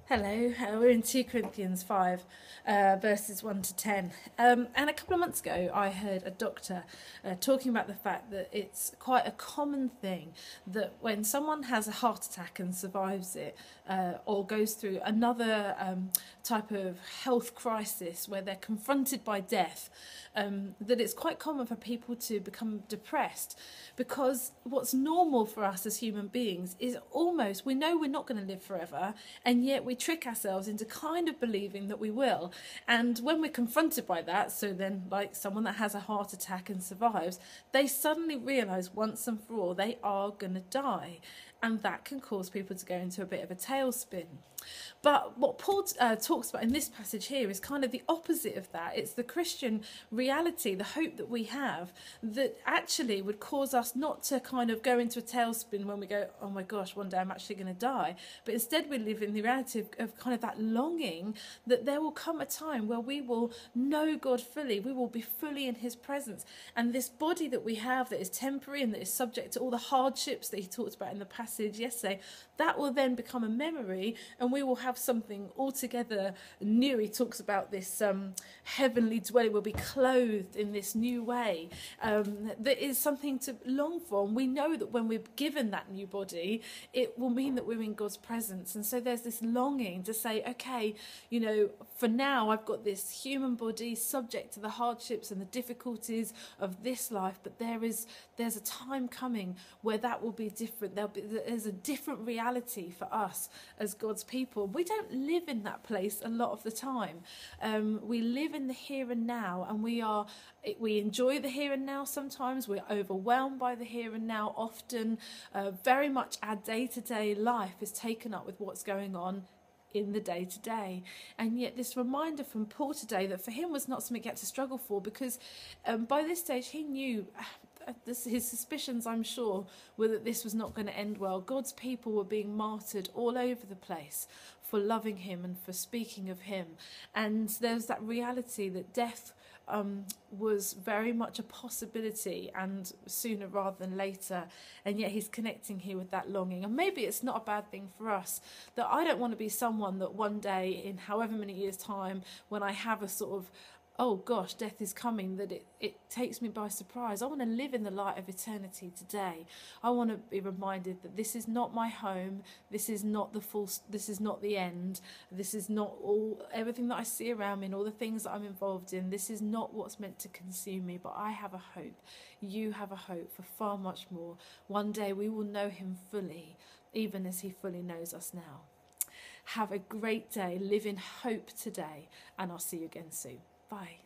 Hello, we're in 2 Corinthians 5, verses 1 to 10. And a couple of months ago, I heard a doctor talking about the fact that it's quite a common thing that when someone has a heart attack and survives it, or goes through another type of health crisis where they're confronted by death, that it's quite common for people to become depressed, because what's normal for us as human beings is almost, we know we're not going to live forever, and yet we trick ourselves into kind of believing that we will. And when we're confronted by that, so then like someone that has a heart attack and survives, they suddenly realise once and for all they are going to die. And that can cause people to go into a bit of a tailspin. But what Paul talks about in this passage here is kind of the opposite of that. It's the Christian reality, the hope that we have, that actually would cause us not to kind of go into a tailspin when we go, oh my gosh, one day I'm actually going to die. But instead we live in the reality of kind of that longing that there will come a time where we will know God fully. We will be fully in his presence. And this body that we have that is temporary and that is subject to all the hardships that he talked about in the passage yesterday, that will then become a memory, and we will have something altogether new. He talks about this heavenly dwelling. We'll be clothed in this new way. That is something to long for. And we know that when we're given that new body, it will mean that we're in God's presence. And so there's this longing to say, okay, you know, for now I've got this human body subject to the hardships and the difficulties of this life, but there's a time coming where that will be different. There's a different reality for us as God's people. We don't live in that place a lot of the time. We live in the here and now, and we enjoy the here and now sometimes. We're overwhelmed by the here and now often. Very much our day-to-day life is taken up with what's going on in the day-to-day. And yet this reminder from Paul today that for him was not something he had to struggle for, because by this stage he knew, his suspicions, I'm sure, were that this was not going to end well. God's people were being martyred all over the place for loving him and for speaking of him. And there's that reality that death was very much a possibility, and sooner rather than later. And yet he's connecting here with that longing. And maybe it's not a bad thing for us, that I don't want to be someone that one day in however many years' time, when I have a sort of, oh gosh, death is coming, that it takes me by surprise. I want to live in the light of eternity today. I want to be reminded that this is not my home, this is not this is not the end, this is not everything that I see around me and all the things that I'm involved in. This is not what's meant to consume me, but I have a hope. You have a hope for far much more. One day we will know him fully, even as he fully knows us now. Have a great day, live in hope today, and I'll see you again soon. Bye.